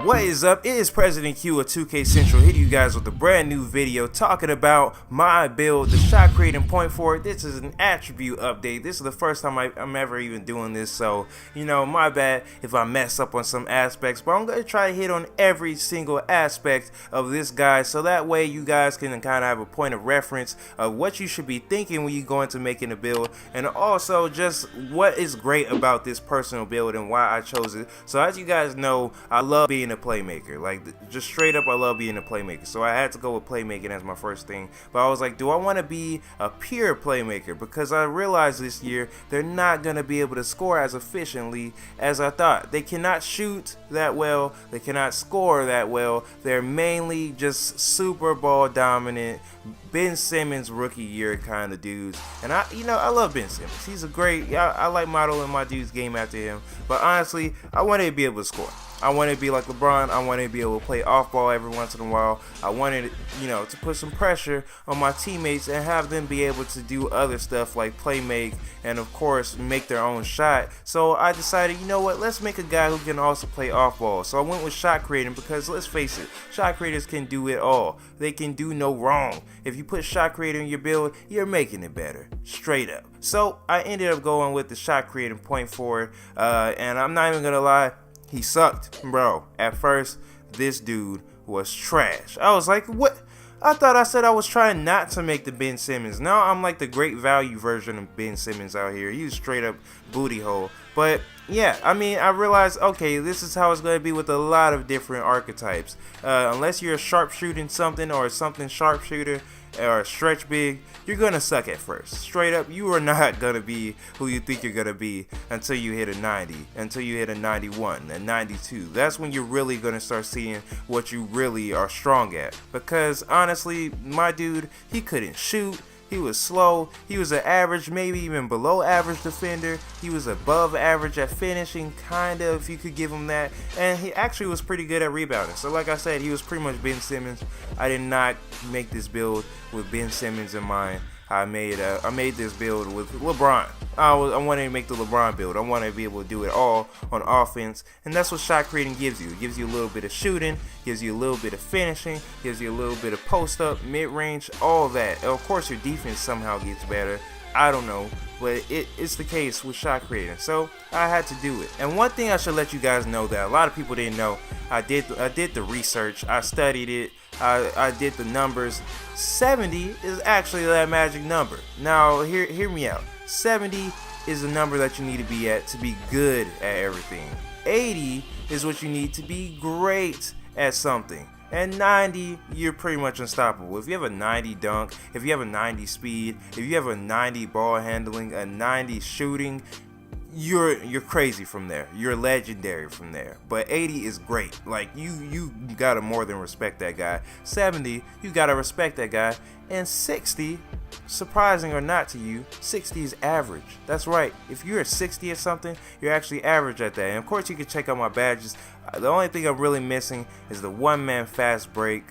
What is up? It is President Q of 2K Central hitting you guys with a brand new video talking about my build, the shot creating point forward. This is an attribute update. This is the first time I'm ever even doing this, so you know, my bad if I mess up on some aspects, but I'm gonna try to hit on every single aspect of this guy, so that way you guys can kind of have a point of reference of what you should be thinking when you go into making a build, and also just what is great about this personal build and why I chose it. So as you guys know, I love being a playmaker. Like, just straight up, I love being a playmaker. So I had to go with playmaking as my first thing. But I was like, do I want to be a pure playmaker? Because I realized this year they're not going to be able to score as efficiently as I thought. They cannot shoot that well. They cannot score that well. They're mainly just super ball dominant, Ben Simmons rookie year kind of dudes. And I love Ben Simmons. He's a great, I like modeling my dude's game after him. But honestly, I wanted to be able to score. I wanted to be like LeBron. I wanted to be able to play off ball every once in a while. I wanted, to put some pressure on my teammates and have them be able to do other stuff like play make and of course make their own shot. So I decided, you know what, let's make a guy who can also play off ball. So I went with shot creating because let's face it, shot creators can do it all. They can do no wrong. If you put shot creator in your build, you're making it better, straight up. So I ended up going with the shot creating point forward, and I'm not even gonna lie, he sucked, bro. At first, this dude was trash. I was like, what? I thought I said I was trying not to make the Ben Simmons. Now I'm like the great value version of Ben Simmons out here. He was straight up booty hole. But yeah, I mean, I realized, okay, this is how it's going to be with a lot of different archetypes. Unless you're a sharpshooting something or something sharpshooter or stretch big, you're going to suck at first. Straight up, you are not going to be who you think you're going to be until you hit a 90, until you hit a 91, a 92. That's when you're really going to start seeing what you really are strong at. Because honestly, my dude, he couldn't shoot. He was slow. He was an average, maybe even below average defender. He was above average at finishing, kind of, if you could give him that. And he actually was pretty good at rebounding. So like I said, he was pretty much Ben Simmons. I did not make this build with Ben Simmons in mind. I made this build with LeBron. I wanted to make the LeBron build. I wanted to be able to do it all on offense, and that's what shot creating gives you. It gives you a little bit of shooting, gives you a little bit of finishing, gives you a little bit of post up, mid range, all that. And of course, your defense somehow gets better. I don't know, but it's the case with shot creating. So I had to do it. And one thing I should let you guys know that a lot of people didn't know, I did the research. I studied it. I did the numbers. 70 is actually that magic number. Now hear me out. 70 is the number that you need to be at to be good at everything. 80 is what you need to be great at something. And 90, you're pretty much unstoppable. If you have a 90 dunk, if you have a 90 speed, if you have a 90 ball handling, a 90 shooting, you're crazy from there. You're legendary from there. But 80 is great. Like, you gotta more than respect that guy. 70, you gotta respect that guy. And 60, surprising or not to you, 60 is average. That's right. If you're a 60 or something, you're actually average at that. And of course, you can check out my badges. The only thing I'm really missing is the one-man fast break.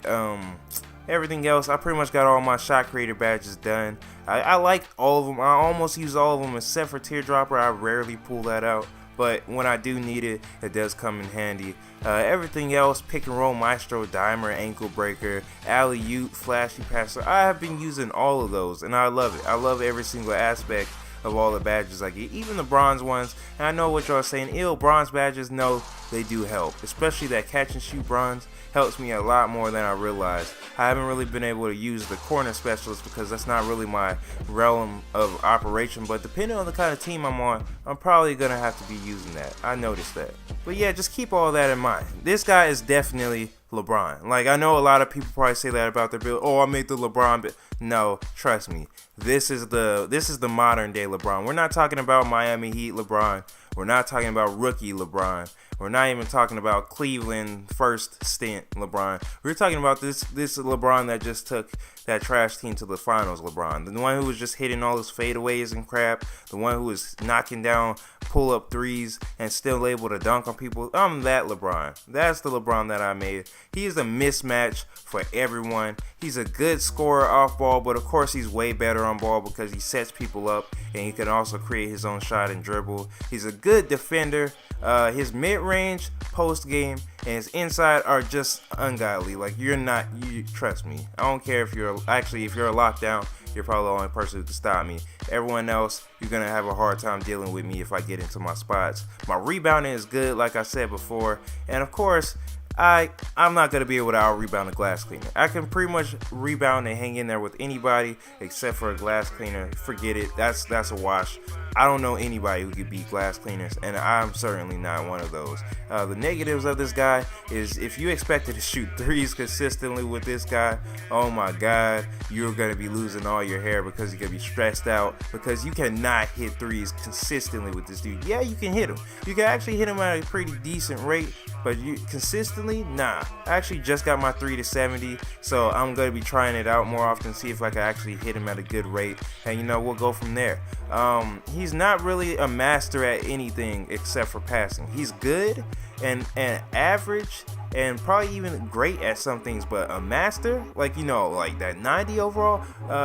Everything else, I pretty much got all my shot creator badges done. I like all of them. I almost use all of them except for teardropper. I rarely pull that out, but when I do need it, it does come in handy. Everything else, pick and roll, maestro, dimer, ankle breaker, alley-oop, flashy passer, I have been using all of those, and I love it. I love every single aspect of all the badges I get, even the bronze ones. And I know what y'all are saying, ew, bronze badges. No, they do help, especially that catch and shoot bronze helps me a lot more than I realized. I haven't really been able to use the corner specialist because that's not really my realm of operation, but depending on the kind of team I'm on, I'm probably gonna have to be using that. I noticed that. But yeah, just keep all that in mind. This guy is definitely LeBron. Like, I know a lot of people probably say that about their build. Oh, I made the LeBron build. No, trust me. This is the modern day LeBron. We're not talking about Miami Heat LeBron. We're not talking about rookie LeBron. We're not even talking about Cleveland first stint LeBron. We're talking about this LeBron that just took that trash team to the finals LeBron. The one who was just hitting all his fadeaways and crap. The one who was knocking down pull-up threes and still able to dunk on people. I'm that LeBron. That's the LeBron that I made. He is a mismatch for everyone. He's a good scorer off ball, but of course he's way better on ball because he sets people up and he can also create his own shot and dribble. He's a good defender. His mid-range, post-game, and his inside are just ungodly. Like, you trust me. I don't care if you're a lockdown, you're probably the only person who can stop me. Everyone else, you're gonna have a hard time dealing with me if I get into my spots. My rebounding is good, like I said before, and of course, I'm not going to be able to out-rebound a glass cleaner. I can pretty much rebound and hang in there with anybody except for a glass cleaner. Forget it. That's a wash. I don't know anybody who could beat glass cleaners, and I'm certainly not one of those. The negatives of this guy is if you expected to shoot threes consistently with this guy, oh my god, you're going to be losing all your hair because you're going to be stressed out because you cannot hit threes consistently with this dude. Yeah, you can hit him. You can actually hit him at a pretty decent rate, but you consistently, nah. I actually just got my 3 to 70, so I'm going to be trying it out more often, see if I can actually hit him at a good rate, and we'll go from there. He's not really a master at anything except for passing. He's good and average and probably even great at some things, but a master, like that 90 overall,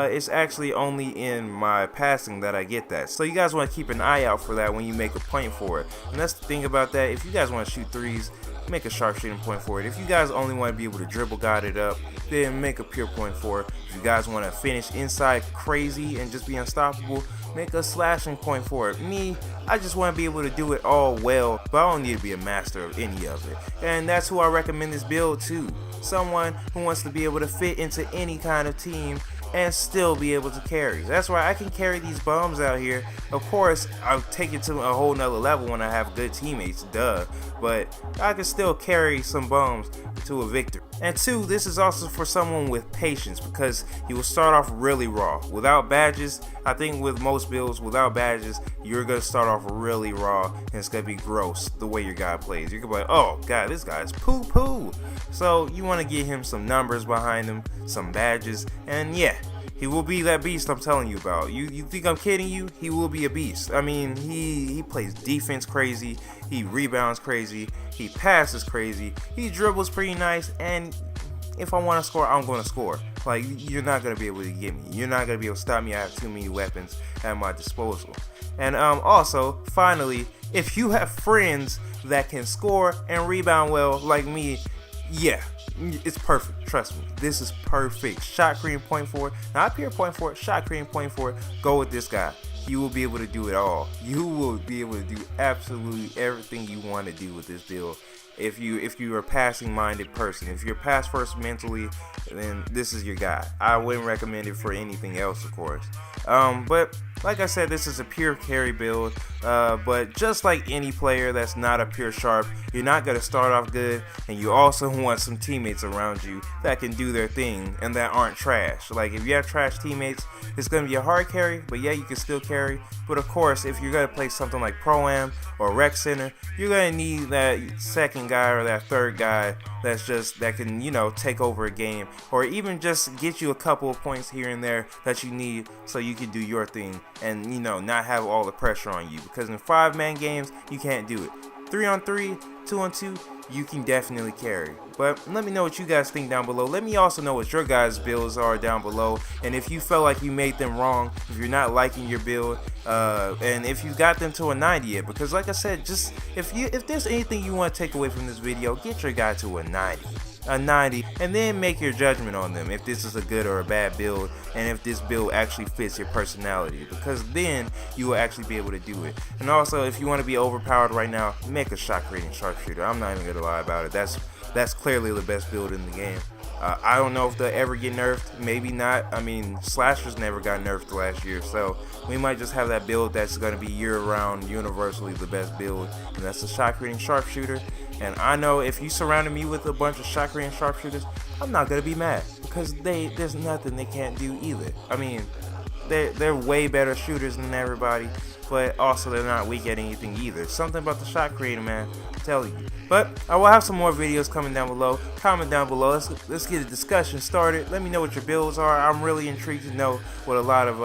it's actually only in my passing that I get that. So you guys want to keep an eye out for that when you make a point for it. And that's the thing about that. If you guys want to shoot threes, make a sharpshooting point for it. If you guys only want to be able to dribble guard it up, then make a pure point for it. If you guys want to finish inside crazy and just be unstoppable, make a slashing point for it. Me, I just want to be able to do it all well, but I don't need to be a master of any of it. And that's who I recommend this build to. Someone who wants to be able to fit into any kind of team and still be able to carry. That's why I can carry these bums out here. Of course, I'll take it to a whole nother level when I have good teammates, duh. But I can still carry some bums to a victory. And 2, this is also for someone with patience because he will start off really raw. Without badges, I think with most builds, without badges, you're going to start off really raw and it's going to be gross the way your guy plays. You're going to be like, oh god, this guy's poo-poo. So you want to get him some numbers behind him, some badges, and yeah, he will be that beast I'm telling you about. You think I'm kidding you? He will be a beast. I mean, he plays defense crazy, he rebounds crazy, he passes crazy, he dribbles pretty nice, and if I want to score, I'm going to score. Like, you're not going to be able to get me. You're not going to be able to stop me. I have too many weapons at my disposal. And also, finally, if you have friends that can score and rebound well like me, yeah, it's perfect. Trust me, this is perfect. Shot creating point for it, not pure point for it, shot creating point for it. Go with this guy. You will be able to do it all. You will be able to do absolutely everything you want to do with this build. If you are a passing minded person, if you're pass first mentally, then this is your guy. I wouldn't recommend it for anything else, of course. But like I said, this is a pure carry build, but just like any player that's not a pure sharp, you're not going to start off good, and you also want some teammates around you that can do their thing and that aren't trash. Like, if you have trash teammates, it's going to be a hard carry, but yeah, you can still carry. But of course, if you're going to play something like Pro-Am or Rec Center, you're going to need that second guy or that third guy that can, take over a game, or even just get you a couple of points here and there that you need so you can do your thing and not have all the pressure on you, because in 5-man games you can't do it. 3-on-3, 2-on-2, you can definitely carry. But let me know what you guys think down below. Let me also know what your guys' builds are down below, and if you felt like you made them wrong, if you're not liking your build, and if you got them to a 90 yet. Because like I said, just if there's anything you want to take away from this video, get your guy to a 90, and then make your judgment on them if this is a good or a bad build, and if this build actually fits your personality, because then you will actually be able to do it. And also, if you want to be overpowered right now, make a shot creating sharpshooter. I'm not even gonna lie about it. That's clearly the best build in the game. I don't know if they'll ever get nerfed, maybe not. I mean, slashers never got nerfed last year, so we might just have that build that's going to be year-round, universally the best build, and that's the shot creating sharpshooter. And I know if you surrounded me with a bunch of shot creating sharpshooters, I'm not going to be mad, because there's nothing they can't do either. I mean, they're way better shooters than everybody, but also they're not weak at anything either. Something about the shot creating, man, I'm telling you. But I will have some more videos coming down below. Comment down below. Let's get a discussion started. Let me know what your builds are. I'm really intrigued to know what a lot of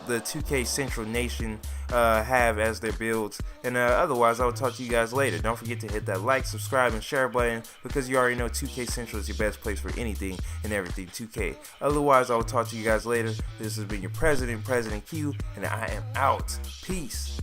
the 2K Central Nation have as their builds. And otherwise, I will talk to you guys later. Don't forget to hit that like, subscribe, and share button, because you already know 2K Central is your best place for anything and everything 2K. Otherwise, I will talk to you guys later. This has been your President Q, and I am out. Peace.